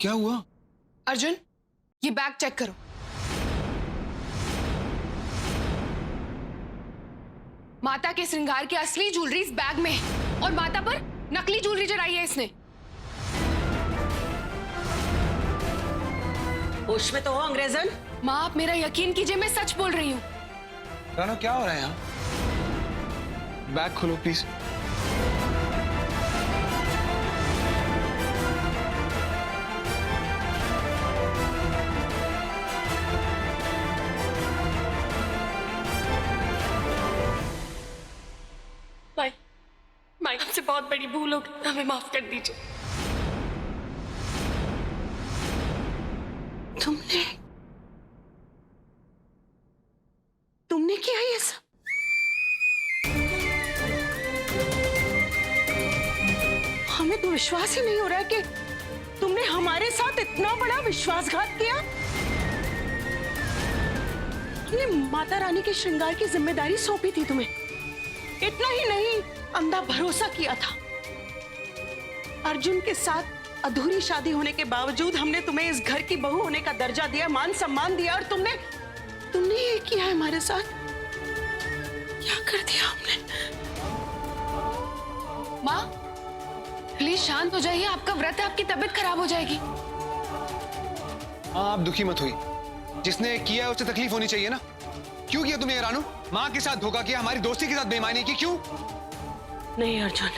क्या हुआ? अर्जुन, ये बैग चेक करो। माता के श्रृंगार की असली ज्वेलरी इस बैग में है और माता पर नकली ज्वेलरी चढ़ाई है इसने। होश में तो हो अंग्रेजन। माँ, आप मेरा यकीन कीजिए, मैं सच बोल रही हूँ। रानो, क्या हो रहा है यहाँ? बैग खोलो प्लीज। माई हमसे बहुत बड़ी भूल हो गई, हमें माफ कर दीजिए। तुमने किया ये सब? हमें तो विश्वास ही नहीं हो रहा है कि तुमने हमारे साथ इतना बड़ा विश्वासघात किया। हमने माता रानी के श्रृंगार की जिम्मेदारी सौंपी थी तुम्हें, इतना ही नहीं अंधा भरोसा किया था। अर्जुन के साथ अधूरी शादी होने के बावजूद हमने तुम्हें इस घर की बहू होने का दर्जा दिया, मान सम्मान दिया, और तुमने ये किया है हमारे साथ। क्या कर दिया हमने? माँ, प्लीज शांत हो जाइए, आपका व्रत है, आपकी तबीयत खराब हो जाएगी। हाँ, आप दुखी मत हुई। जिसने किया है उसे तकलीफ होनी चाहिए ना। क्यों किया तुमने रानू? माँ के साथ धोखा किया, हमारी दोस्ती के साथ बेईमानी की, क्यों? नहीं अर्जुन,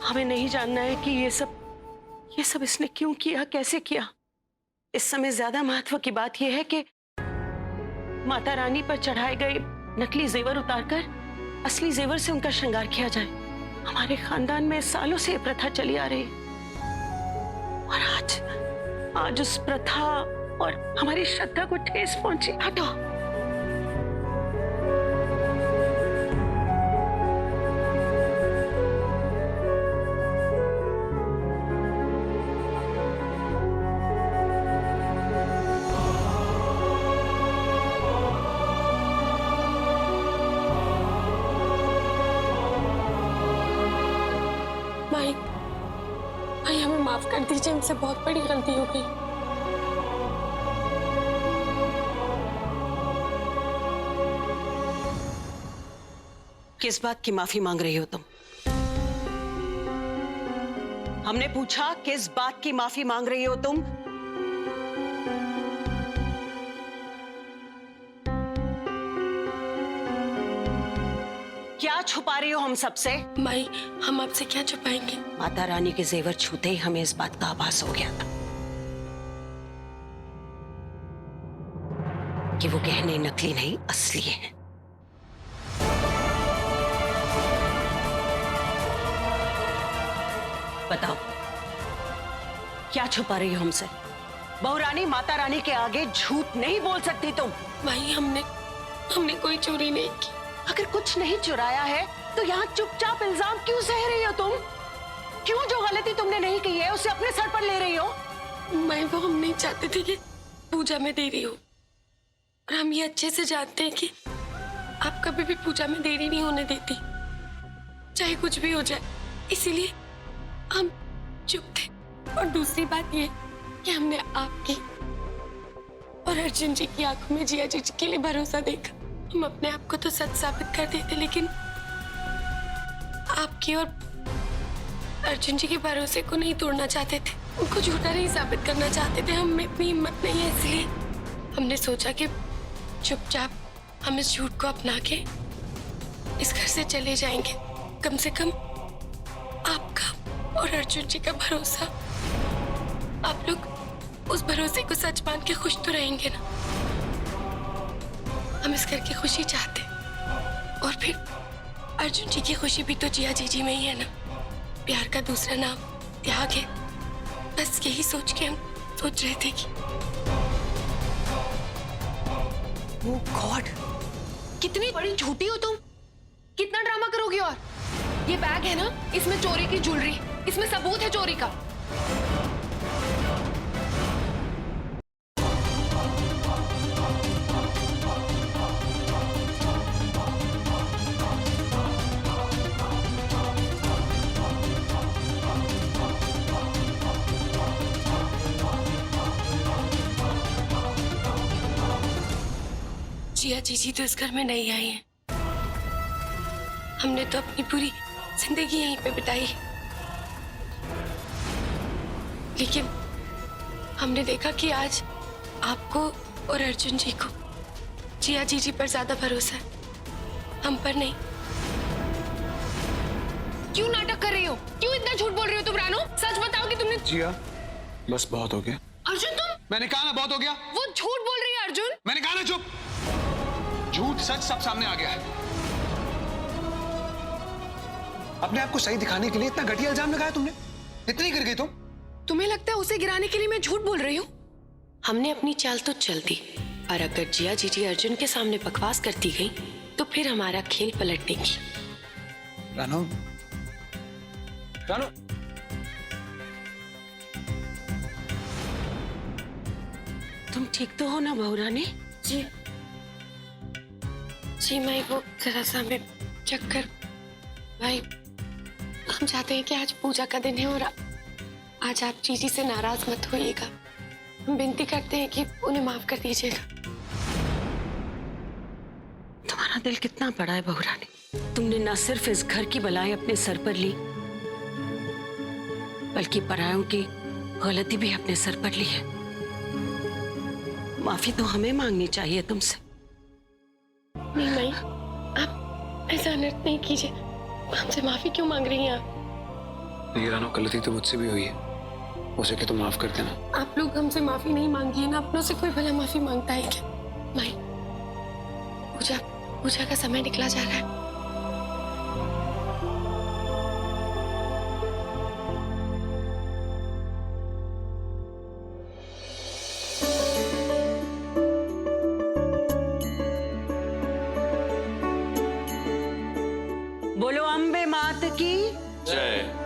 हमें नहीं जानना है कि ये सब इसने क्यों किया, कैसे किया। इस समय ज्यादा महत्व की बात यह है कि माता रानी पर चढ़ाए गए नकली जेवर उतारकर असली जेवर से उनका श्रृंगार किया जाए। हमारे खानदान में सालों से यह प्रथा चली आ रही है और आज उस प्रथा और हमारी श्रद्धा को ठेस पहुंची। हटो। भाई हमें माफ कर दीजिए, हमसे बहुत बड़ी गलती हो गई। किस बात की माफी मांग रही हो तुम? हमने पूछा किस बात की माफी मांग रही हो तुम? क्या छुपा रही हो हम सबसे? माई, हम आपसे क्या छुपाएंगे? माता रानी के जेवर छूते ही हमें इस बात का आभास हो गया था कि वो गहने नकली नहीं, असली हैं। बताओ, क्या छुपा रही हो हमसे? बहू रानी, माता रानी के आगे झूठ नहीं बोल सकती तुम। माई, हमने कोई चोरी नहीं की। अगर कुछ नहीं चुराया है तो यहाँ चुपचाप इल्जाम क्यों सह रही हो तुम? क्यों जो गलती तुमने नहीं की है उसे अपने सर पर ले रही हो? मैं वो हम नहीं चाहते थे कि पूजा में देरी हो, और हम ये अच्छे से जानते हैं कि आप कभी भी पूजा में देरी नहीं होने देती, चाहे कुछ भी हो जाए। इसीलिए हम चुप थे। और दूसरी बात ये कि हमने आपकी और अर्जुन जी की आंखों में जिया जी के लिए भरोसा देखा। हम अपने आप को तो सच साबित कर देते, लेकिन आपकी और अर्जुन जी के भरोसे को नहीं तोड़ना चाहते थे, उनको झूठा नहीं साबित करना चाहते थे। हम में इतनी हिम्मत नहीं है, इसलिए हमने सोचा कि चुपचाप हम इस झूठ को अपना के इस घर से चले जाएंगे। कम से कम आपका और अर्जुन जी का भरोसा, आप लोग उस भरोसे को सच मान के खुश तो रहेंगे ना। हम इस घर की खुशी चाहते, और फिर अर्जुन जी की खुशी भी तो जिया जी में ही है ना। प्यार का दूसरा नाम त्याग है। बस यही सोच के हम सोच रहे थे कि ओह गॉड, कितनी बड़ी झूठी हो तुम, कितना ड्रामा करोगी। और ये बैग है ना, इसमें चोरी की ज्वेलरी, इसमें सबूत है चोरी का। जिया जीजी तो इस घर में नहीं आई है। हमने तो अपनी पूरी जिंदगी यहीं पे बिताई, लेकिन हमने देखा कि आज आपको और अर्जुन जी को जिया जीजी पर ज्यादा भरोसा है, हम पर नहीं। क्यों नाटक कर रही हो? क्यों इतना झूठ बोल रही हो तुम रानो? सच बताओ कि तुमने। जिया, बस बहुत हो गया। अर्जुन तुम। मैंने कहा ना बहुत हो गया। वो झूठ बोल रही है अर्जुन। मैंने कहा ना चुप। झूठ सच सब सामने आ गया है। अपने आप को सही दिखाने के लिए इतना घटिया इल्जाम लगाया तुमने। इतनी गिर गई तुम। तुम्हें लगता है उसे गिराने के लिए मैं झूठ बोल रही हूँ? हमने अपनी चाल तो चल दी, और अगर जिया जीजी अर्जुन के सामने बकवास करती गई तो फिर हमारा खेल पलट देंगी। रानो, रानो, तुम ठीक तो हो ना बहू रानी? जी जी, मैं वो जरा सा हमें चक्कर। भाई हम चाहते हैं कि आज पूजा का दिन है और आज आप जीजी से नाराज मत होइएगा। हम विनती करते हैं कि उन्हें माफ कर दीजिएगा। तुम्हारा दिल कितना बड़ा है बहू रानी। तुमने न सिर्फ इस घर की बलाएं अपने सर पर ली, बल्कि परायों की गलती भी अपने सर पर ली है। माफी तो हमें मांगनी चाहिए तुमसे। नहीं माई, आप ऐसा अनर्थ नहीं कीजिए। हमसे माफी क्यों मांग रही हैं आप? नहीं रानो, गलती तो मुझसे भी हुई है, हो सके तो माफ कर देना। आप लोग हमसे माफी नहीं मांगिए ना, अपनों से कोई भला माफी मांगता है क्या? माई, पूजा का समय निकला जा रहा है। बोलो अम्बे मात की जय।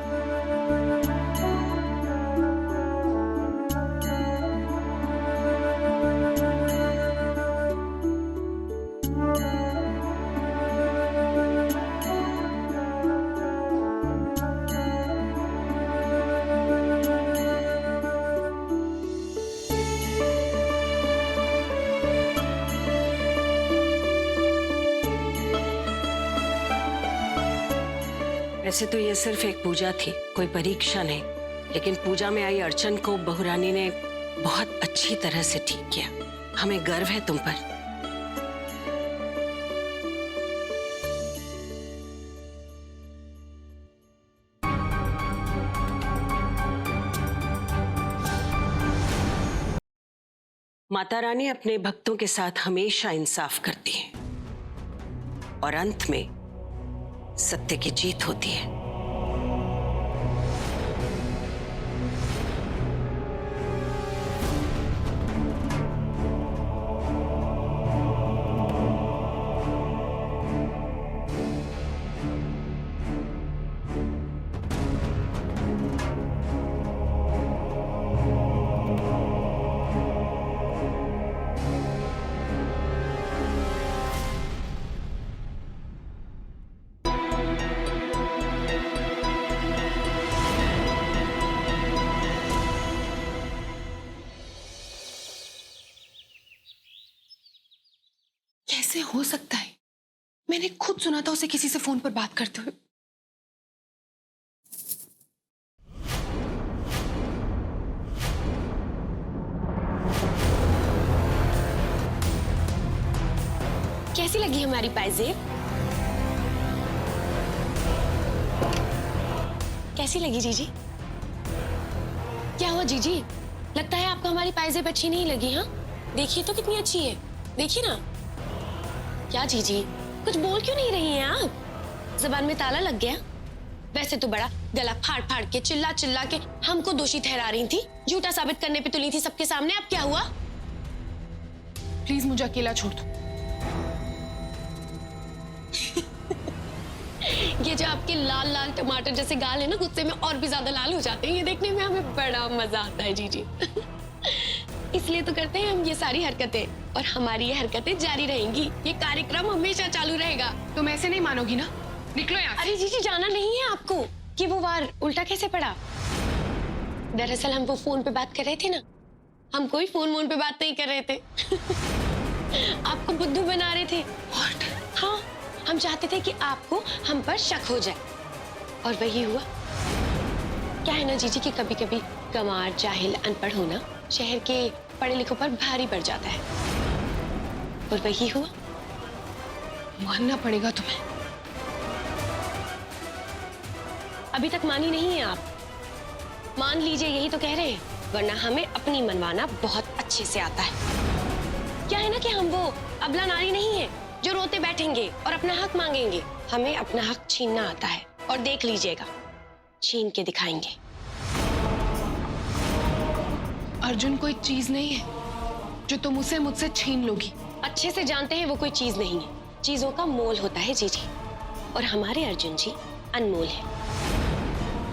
वैसे तो ये सिर्फ एक पूजा थी, कोई परीक्षा नहीं, लेकिन पूजा में आई अड़चन को बहुरानी ने बहुत अच्छी तरह से ठीक किया। हमें गर्व है तुम पर। माता रानी अपने भक्तों के साथ हमेशा इंसाफ करती है और अंत में सत्य की जीत होती है। कैसे हो सकता है? मैंने खुद सुना था उसे किसी से फोन पर बात करते हुए। कैसी लगी हमारी पायजेब? कैसी लगी जीजी? क्या हुआ जीजी? लगता है आपको हमारी पायजेब अच्छी नहीं लगी? हाँ, देखिए तो कितनी अच्छी है, देखिए ना। क्या जीजी, कुछ बोल क्यों नहीं रही हैं आप? जबान में ताला लग गया? वैसे तो बड़ा गला फाड़ फाड़ के चिल्ला चिल्ला के हमको दोषी ठहरा रही थी, झूठा साबित करने पे तुली थी सबके सामने। अब क्या हुआ? प्लीज मुझे अकेला छोड़ दो। ये जो आपके लाल लाल टमाटर जैसे गाल है ना, गुस्से में और भी ज्यादा लाल हो जाते हैं। ये देखने में हमें बड़ा मजा आता है जीजी। इसलिए तो करते हैं हम ये सारी हरकतें, और हमारी ये हरकतें जारी रहेंगी। ये कार्यक्रम हमेशा चालू रहेगा। तुम ऐसे नहीं मानोगी ना? निकलो यहाँ से। अरे जीजी, जाना नहीं है आपको। कि वो वार उल्टा कैसे पड़ा? दरअसल हम वो फोन पे बात कर रहे थे ना, हम कोई फोन पे बात नहीं कर रहे थे। आपको बुद्धू बना रहे थे। What? हाँ, हम चाहते थे कि आपको हम पर शक हो जाए और वही हुआ। क्या है ना जीजी कि कभी कभी गंवार, जाहिल, अनपढ़ होना शहर के पढ़े लिखों पर भारी पड़ जाता है और वही हुआ। मानना पड़ेगा तुम्हें। अभी तक मानी नहीं है आप। मान लीजिए, यही तो कह रहे हैं, वरना हमें अपनी मनवाना बहुत अच्छे से आता है। क्या है ना कि हम वो अबला नारी नहीं है जो रोते बैठेंगे और अपना हक मांगेंगे। हमें अपना हक छीनना आता है और देख लीजिएगा, छीन के दिखाएंगे। अर्जुन कोई चीज नहीं है जो तुम उसे मुझसे छीन लोगी। अच्छे से जानते हैं वो कोई चीज नहीं है। चीजों का मोल होता है जीजी, और हमारे अर्जुन जी अनमोल है।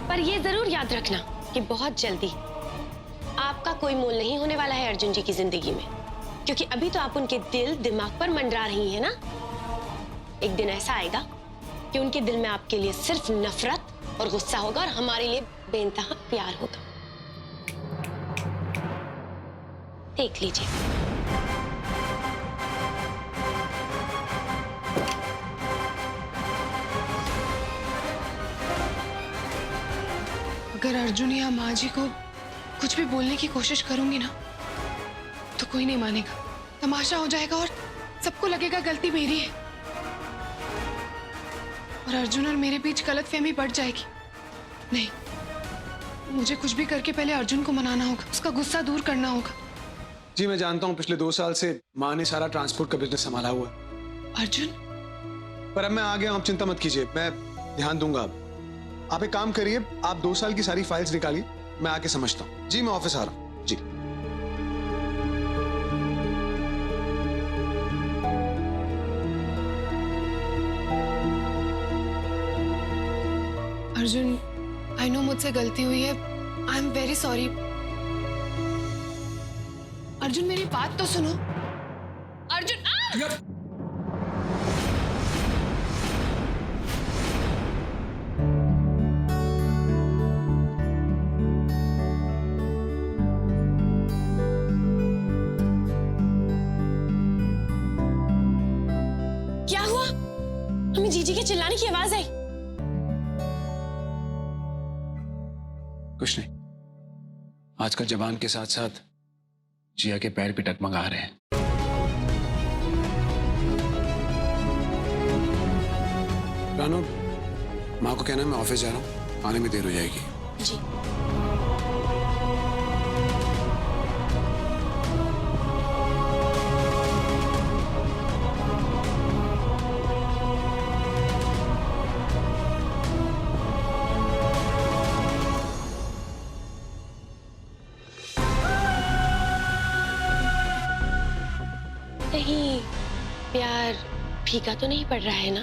पर ये जरूर याद रखना कि बहुत जल्दी आपका कोई मोल नहीं होने वाला है अर्जुन जी की जिंदगी में, क्योंकि अभी तो आप उनके दिल दिमाग पर मंडरा रही हैं ना। एक दिन ऐसा आएगा कि उनके दिल में आपके लिए सिर्फ नफरत और गुस्सा होगा और हमारे लिए बेइंतहा प्यार होगा। देख लीजिए। अगर अर्जुन या माँ जी को कुछ भी बोलने की कोशिश करूंगी ना तो कोई नहीं मानेगा, तमाशा हो जाएगा और सबको लगेगा गलती मेरी है और अर्जुन और मेरे बीच गलतफहमी बढ़ जाएगी। नहीं, मुझे कुछ भी करके पहले अर्जुन को मनाना होगा, उसका गुस्सा दूर करना होगा। जी मैं जानता हूँ पिछले 2 साल से माँ ने सारा ट्रांसपोर्ट का बिजनेस संभाला हुआ है। अर्जुन, पर अब मैं आ गया हूँ, आप चिंता मत कीजिए, मैं ध्यान दूंगा। आप एक काम करिए, आप 2 साल की सारी फाइल्स निकालिए, मैं आके समझता हूँ। जी मैं ऑफिस आ रहा हूँ। जी अर्जुन, आई नो मुझसे गलती हुई है, I am very sorry. Arjun मेरी बात तो सुनो। अर्जुन क्या हुआ? हमें जीजी के चिल्लाने की आवाज आई। कुछ नहीं, आजकल जवान के साथ साथ जिया के पैर भी डगमगा रहे हैं। रानू, माँ को कहना मैं ऑफिस जा रहा हूँ, आने में देर हो जाएगी। जी। कहीं प्यार फीका तो नहीं पड़ रहा है ना?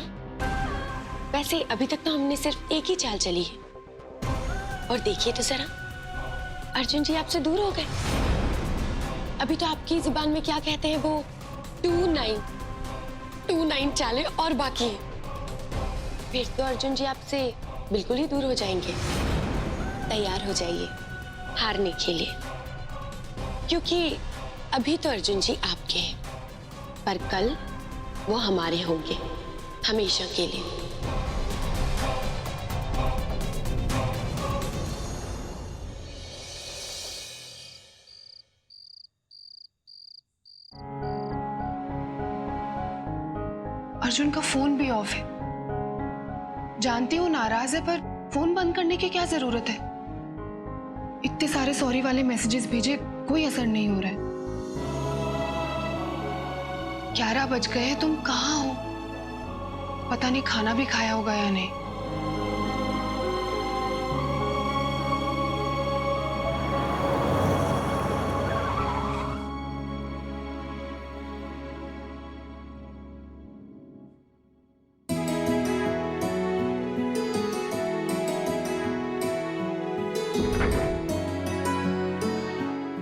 वैसे अभी तक तो हमने सिर्फ एक ही चाल चली है, और देखिए तो जरा, अर्जुन जी आपसे दूर हो गए। अभी तो आपकी जुबान में क्या कहते हैं वो 29 चालें और बाकी है। फिर तो अर्जुन जी आपसे बिल्कुल ही दूर हो जाएंगे। तैयार हो जाइए हारने के लिए, क्योंकि अभी तो अर्जुन जी आपके हैं, पर कल वो हमारे होंगे हमेशा के लिए। अर्जुन का फोन भी ऑफ है। जानती हूँ नाराज है, पर फोन बंद करने की क्या जरूरत है? इतने सारे सॉरी वाले मैसेजेस भेजे, कोई असर नहीं हो रहा है। 11 बज गए, तुम कहाँ हो? पता नहीं खाना भी खाया होगा या नहीं।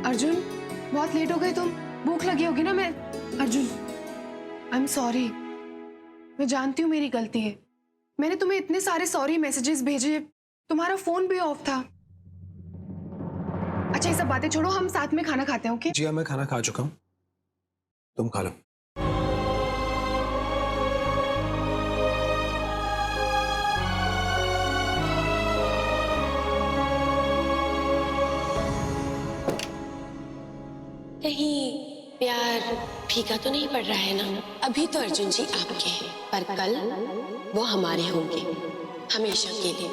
अर्जुन, बहुत लेट हो गए तुम, भूख लगी होगी ना। मैं अर्जुन, आई एम सॉरी। मैं जानती हूँ मेरी गलती है। मैंने तुम्हें इतने सारे सॉरी मैसेजेस भेजे, तुम्हारा फोन भी ऑफ था। अच्छा ये सब बातें छोड़ो, हम साथ में खाना खाते हैं, ओके? जी मैं खाना खा चुका हूँ, तुम खा लो। प्यार फीका तो नहीं पड़ रहा है ना? अभी तो अर्जुन जी आपके हैं, पर कल वो हमारे होंगे, हमेशा के लिए।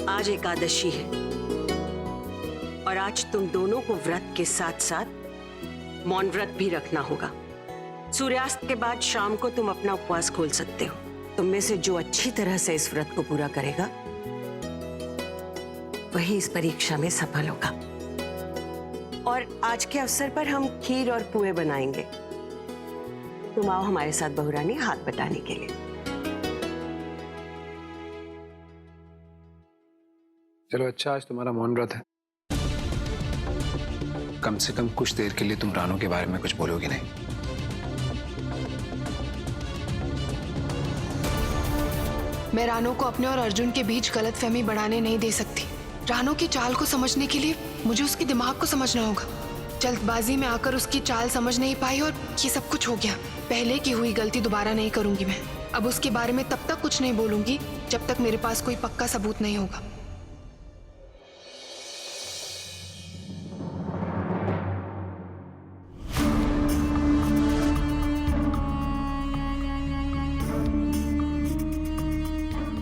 आज एकादशी है और आज तुम दोनों को व्रत के साथ साथ मौन व्रत भी रखना होगा। सूर्यास्त के बाद शाम को तुम अपना उपवास खोल सकते हो। तुम में से जो अच्छी तरह से इस व्रत को पूरा करेगा वही इस परीक्षा में सफल होगा। और आज के अवसर पर हम खीर और पुए बनाएंगे। तुम आओ हमारे साथ बहुरानी हाथ बटाने के लिए। चलो अच्छा, आज तुम्हारा मौन व्रत है। कम से कम कुछ देर के लिए तुम रानू के बारे में कुछ बोलोगी नहीं। मैं रानू को अपने और अर्जुन के बीच गलतफहमी बढ़ाने नहीं दे सकती। रानू की चाल को समझने के लिए मुझे उसके दिमाग को समझना होगा। जल्दबाजी में आकर उसकी चाल समझ नहीं पाई और ये सब कुछ हो गया। पहले की हुई गलती दोबारा नहीं करूंगी मैं। अब उसके बारे में तब तक कुछ नहीं बोलूंगी जब तक मेरे पास कोई पक्का सबूत नहीं होगा।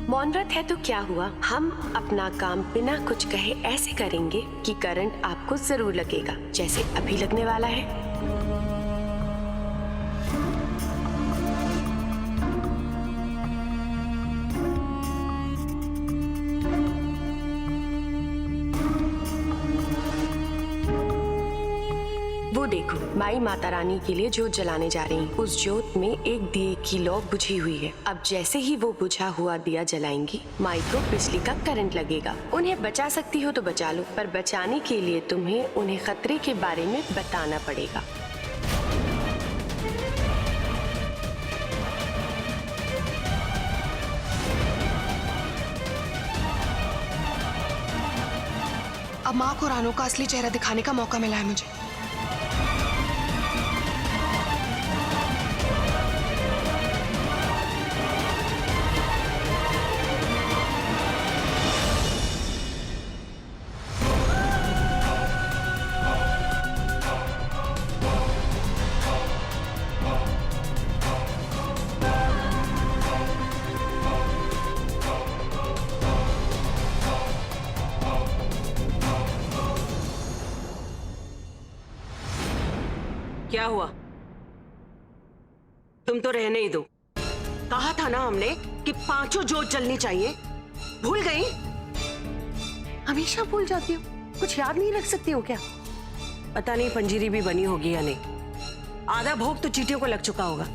मौन व्रत है तो क्या हुआ, हम अपना काम बिना कुछ कहे ऐसे करेंगे कि करंट आपको जरूर लगेगा, जैसे अभी लगने वाला है। वो देखो, माई माता रानी के लिए जोत जलाने जा रही हैं। उस जोत में एक दिए की लौ बुझी हुई है। अब जैसे ही वो बुझा हुआ दिया जलाएंगी, माई को बिजली का करंट लगेगा। उन्हें बचा सकती हो तो बचा लो, पर बचाने के लिए तुम्हें उन्हें खतरे के बारे में बताना पड़ेगा। अब माँ को रानू का असली चेहरा दिखाने का मौका मिला है मुझे। क्या हुआ? तुम तो रहने ही दो। कहा था ना हमने कि पांचों जोत जलनी चाहिए। भूल गई? हमेशा भूल जाती हो। कुछ याद नहीं रख सकती हो क्या? पता नहीं पंजीरी भी बनी होगी या नहीं। आधा भोग तो चींटियों को लग चुका होगा।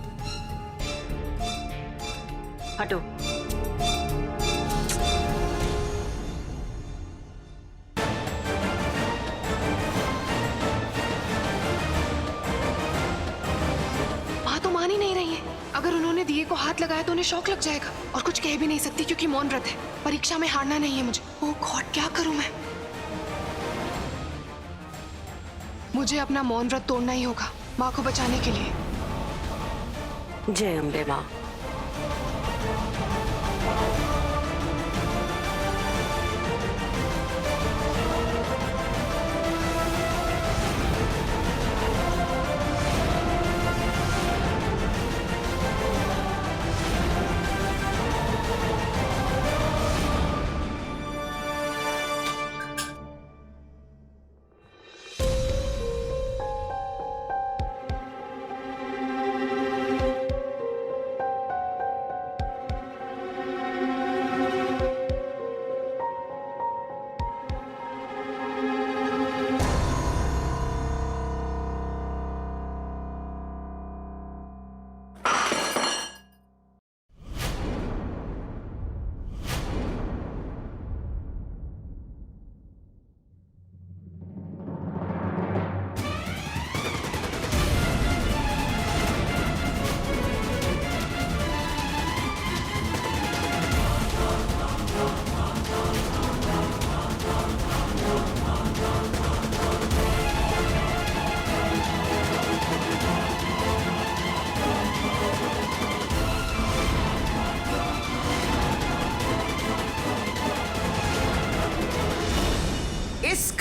हटो। मान ही नहीं रही है। अगर उन्होंने दिए को हाथ लगाया तो उन्हें शौक लग जाएगा और कुछ कह भी नहीं सकती क्योंकि मौन व्रत है। परीक्षा में हारना नहीं है मुझे। ओह गॉड, क्या करूं मैं? मुझे अपना मौन व्रत तोड़ना ही होगा माँ को बचाने के लिए। जय अम्बे माँ।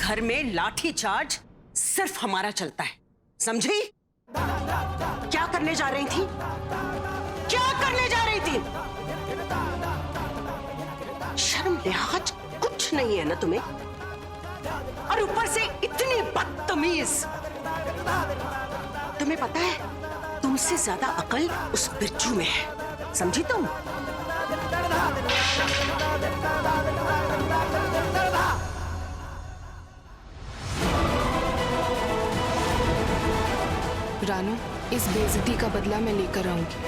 घर में लाठी चार्ज सिर्फ हमारा चलता है, समझी? क्या करने जा रही थी? क्या करने जा रही थी? शर्म लिहाज कुछ नहीं है ना तुम्हें? और ऊपर से इतनी बदतमीज। तुम्हें पता है तुमसे ज्यादा अकल उस बिरजू में है, समझी तुम? रानू, इस बेइज्जती का बदला मैं लेकर आऊंगी।